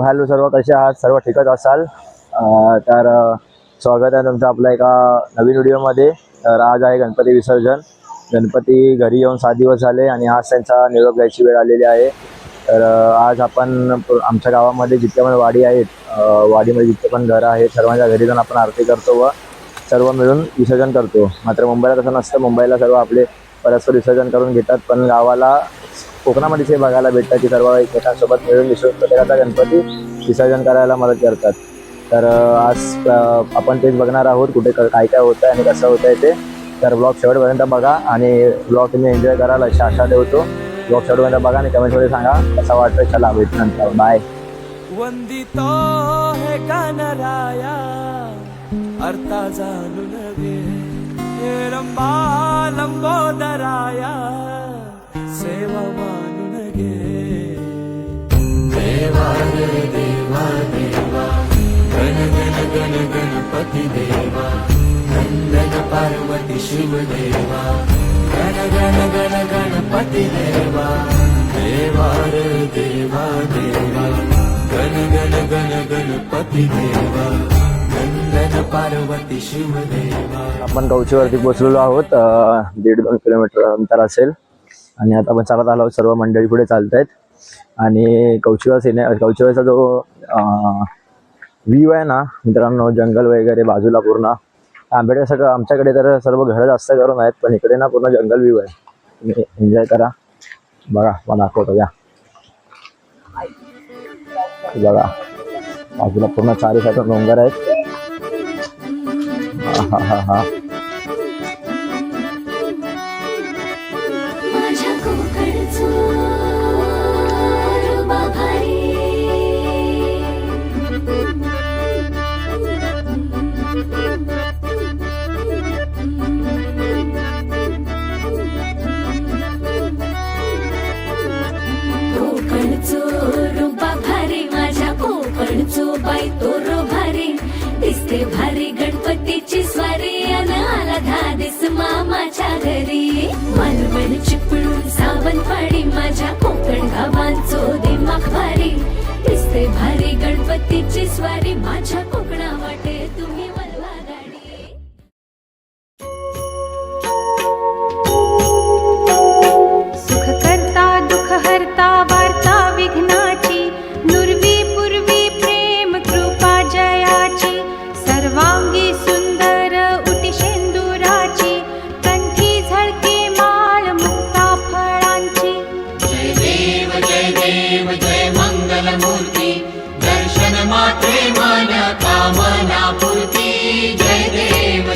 Hello सर्व, कसे आहात? सर्व ठीकच असाल तर स्वागत आहे तुमचं आपल्या एका नवीन व्हिडिओमध्ये. तर आज आहे गणपती विसर्जन. गणपती घरी येऊन 7 दिवस झाले आणि आज त्यांचा निरोप घ्यायची वेळ आलेली आहे. तर आज आपण आमच्या गावामध्ये जितके पण वाडी आहेत, वाडीमध्ये जितके पण घरं आहेत, सर्वांच्या घरी जाऊन आपण आरती करतो व सर्व मिळून विसर्जन करतो. मात्र मुंबईला तसं नसतं. मुंबईला सर्व आपले परस्पर विसर्जन करून घेतात, पण गावाला कोकणामध्ये हे बघायला भेटतं की सर्व एकमेकांसोबत मिळून प्रत्येकाचा गणपती विसर्जन करायला मदत करतात. तर आज आपण तेच बघणार आहोत, कुठे काय काय होतं आणि कसं होतं आहे ते. तर ब्लॉग शेवटपर्यंत बघा आणि ब्लॉग तुम्ही एन्जॉय कराल अशी आशा ठेवतो. ब्लॉग शेवटपर्यंत बघा आणि कमेंटमध्ये सांगा कसा वाटतं. चला भेटू नंतर, बाय. वंदितो हे गणराया अर्था जाणून घे, हे रंबा लंबोदराया सेवा मानून घे. देवा रे देवा देवा गण गण गण गणपती देवा, नंदन पार्वती शिव देवा, गण गण गण गणपती देवा. देवा रे देवा देवा गण गण गण गणपती देवा, नंदन पार्वती शिव देवा. आपण कवचीवरती पोहोचलेलो आहोत. 1.5-2 किलोमीटर अंतर असेल आणि आता आपण चालत आलो आहोत. सर्व मंडळी पुढे चालत आहेत आणि कवचीवरचा जो व्ह्यू आहे ना मित्रांनो, जंगल वगैरे बाजूला पूर्ण. आमच्याकडे सगळं, आमच्याकडे तर सर्व घरं जास्त करून आहेत, पण इकडे ना पूर्ण जंगल व्ह्यू आहे. तुम्ही एन्जॉय करा. बघा, मला दाखवतो या. बघा बाजूला पूर्ण चारी साईडला डोंगर आहेत. हा हा हा. बाई तोरो भारी दिसते, भारी गणपतीची स्वारी अन आला धादिस मामाच्या घरी. मालवण चिपळूण सावंतवाडी माझ्या कोकण गावांचो दिमाग भारी दिसते, भारी गणपतीची स्वारी माझ्या कोकणा वाटे तुम्ही वल्वा गाडी. सुख करता दुःख हरता वार्ता विघ्नाची, नुरवी सर्वांगी सुंदर उटी शेंदुराची, कंठी झळके माळ मुक्ता फळांची. जय देव जय मंगल मूर्ती, दर्शन मात्रे मन कामना पूर्ती. जय देव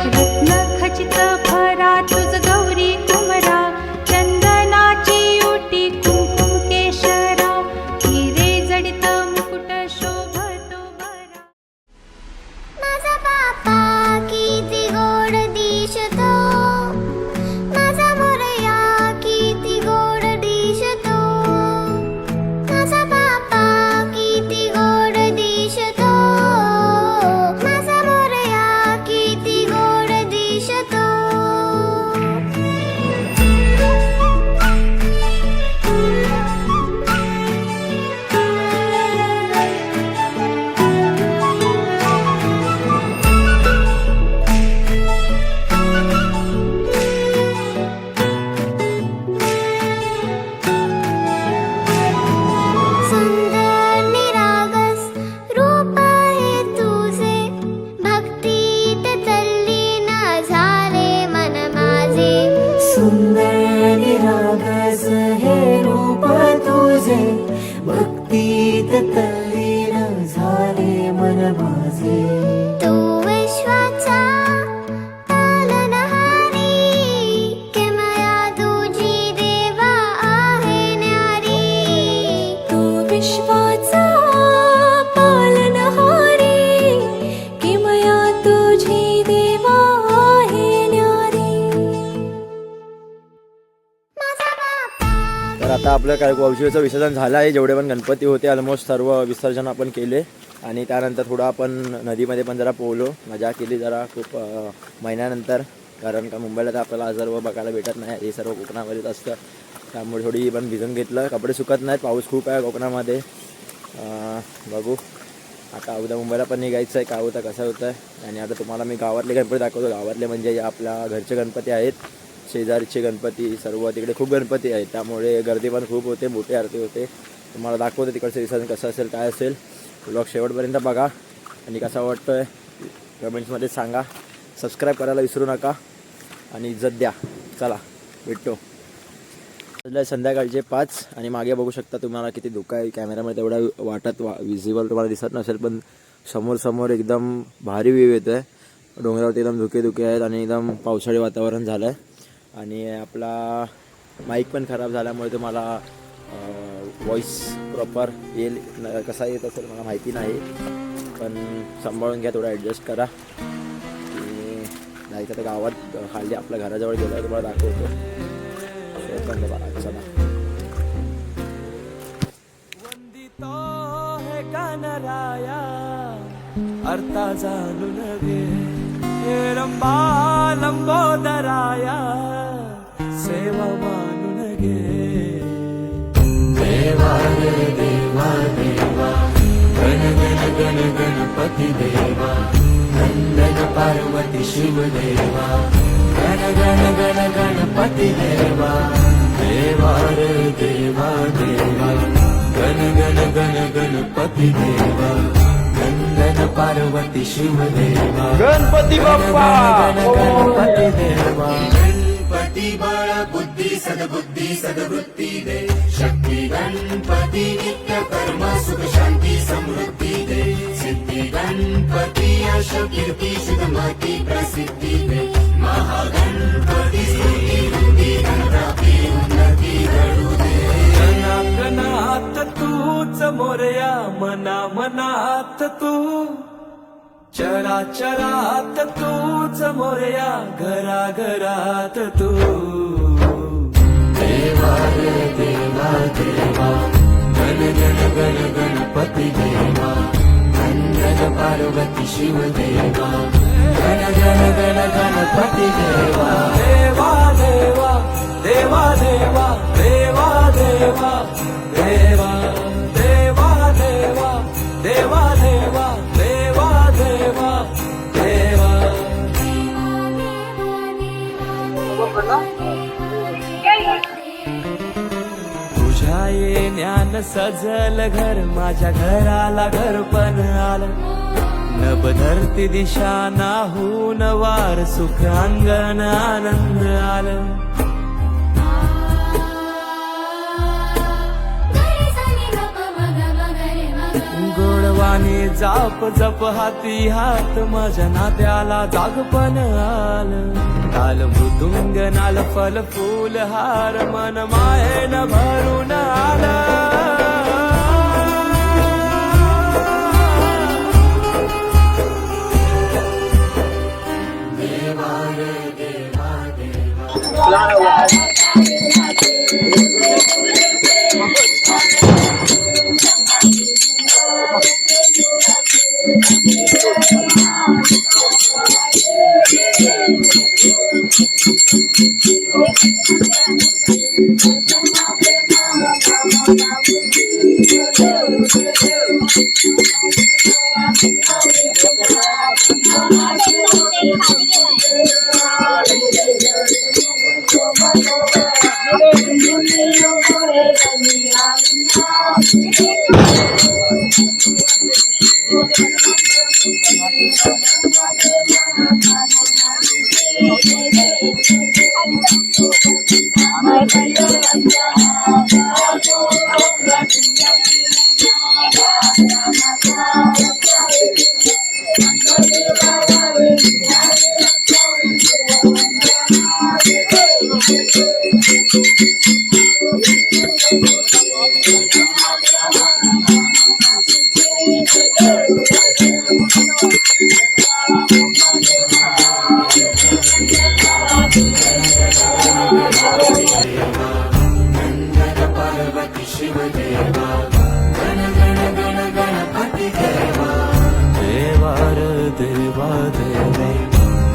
रत्न खचित भरा तुझ गौरी कुमरा, चंदनाची उटी कुंकुम केशरा, हिरे जडित मुकुट शोभतो बरा. माझा बापा किती गोड दिसतो, माझा मोरया किती गोड दिसतो, माझा बापा किती गोड दिसतो, माझा मोरया किती गोड दिसतो. सुंदर निरागस रूप आहे तुझे, भक्तीत तल्लीन झाले मन माझे. सुंदर निरागस हे रूप तुझे, भक्तीत तल्लीन झाले मन माझे. तू विश्वाचा पालनहारी, किमया तुझी देवा आहे न्यारी. तू विश्वाचा पालनहारी, किमया तुझी देवा आहे न्यारी. माझा बापा तर आता आपलं काय कवचीचं विसर्जन झालं आहे. जेवढे पण गणपती होते ऑलमोस्ट सर्व विसर्जन आपण केले आणि त्यानंतर थोडं आपण नदीमध्ये पण जरा पोहलो, मजा केली जरा खूप महिन्यानंतर. कारण का मुंबईला तर आपल्याला सर्व बघायला भेटत नाही, हे सर्व कोकणामध्येच असतं. त्यामुळे थोडी पण भिजून घेतलं. कपडे सुकत नाहीत, पाऊस खूप आहे कोकणामध्ये. बघू आता उद्या मुंबईला पण निघायचं आहे, काय होतं कसं होतं आहे. आणि आता तुम्हाला मी गावातले गणपती दाखवतो. गावातले म्हणजे आपल्या घरचे गणपती आहेत, शेजारीचे गणपती सर्व तिकडे खूप गणपती आहेत, त्यामुळे गर्दी पण खूप होते, मोठी आरती होते. तुम्हाला दाखवतो तिकडचं विसर्जन कसं असेल काय असेल. ब्लॉग शेवटपर्यंत बघा आणि कसा वाटतो आहे कमेंट्समध्ये सांगा. सबस्क्राईब करायला विसरू नका आणि इज्जत द्या. चला भेटतो. संध्याकाळचे 5 आणि मागे बघू शकता तुम्हाला किती धुकं आहे. कॅमेरामध्ये तेवढा विजिबल तुम्हाला दिसत नसेल, पण समोर एकदम भारी व्ह्यू येतो आहे. डोंगरावरती एकदम धुके आहेत आणि एकदम पावसाळी वातावरण झालं आहे. आणि आपला माईक पण खराब झाल्यामुळे तुम्हाला व्हॉईस प्रॉपर येईल कसा येत असेल मला माहिती नाही, पण सांभाळून घ्या, थोडं ॲडजस्ट करा. आणि जायचं तर गावात खाली आपल्या घराजवळ गेलं तुम्हाला दाखवतो. चला. वंदितो हे कानराया अर्था जाणून घे, हे रंबा लंबोदराया सेवा मानून घे. देवा रे देवा देवा गण गण गण गणपती देवा, नंदन पार्वती शिव देवा, गण गण गण गणपती देवा. देवा रे देवा देवा गण गण गण गणपती देवा, नंदन पार्वती शिव देवा, गणपती बाप्पा गणपती देवा. गणपती बाळ बुद्धी सद्बुद्धी सद्वृत्ती दे, शक्ती गणपती नित्य कर्म सुख शांती समृद्धी दे. सिद्धी गणपती यश कीर्ती शुद्धमती प्रसिद्धी दे. महागणपती स्तुती वृद्धी धनप्राप्ती उन्नती घडू दे. गणात तूच मोरया, मना मनात तू, चराचरात तूच मोरया, घरा घरात तू. देवा रे देवा देवा गण गण गण गणपती देवा, नंदन पार्वती शिव देवा, गण गण गण गणपती देवा. देवा देवा देवा देवा देवा देवा देवा देवा देवा देवा देवा देवा देवा देवा. तुझ्या येण्यानं सजल घर, माझ्या घराला घर पण आलं. नभ धरती दिशा नाहून वार, सुख अंगण आनंद आलं. गोडवाणी जाप जप हाती हात, माझ्या नात्याला जागपण आलं. ताल मृदुंग नाल फल फूल हार, मन मायेन भरून आलं.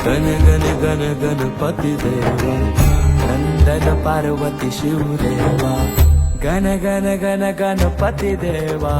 गण गण गण गणपती देवा, नंदन पार्वती शिव देवा, गण गण गण गणपती देवा.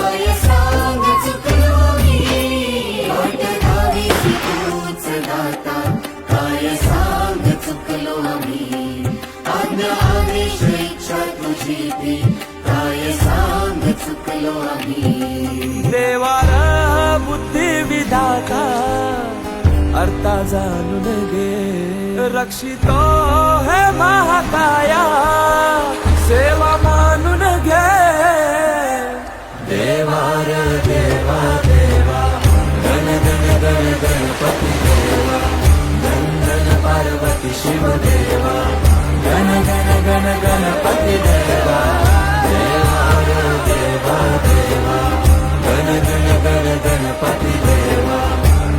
काय सांग चुकलो मी वाट लावीसी तूच दाता काय सांग चुकलो मी आज्ञा आदेश इच्छा तुझी ती काय सांग चुकलो आम्ही देवार बुद्धी विधाता अर्था जाणून घे रक्षितो हे महाकाया सेवा मानून घे देवार देवा देवा गण गण गण गणपती देवा नंदन पार्वती शिव देवा गण गण गण गणपती देवा देवार देवा देवा गण गण गण गणपती देवा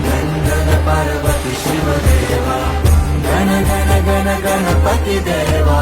नंदन पार्वती शिव देवा गण गण गण गणपती देवा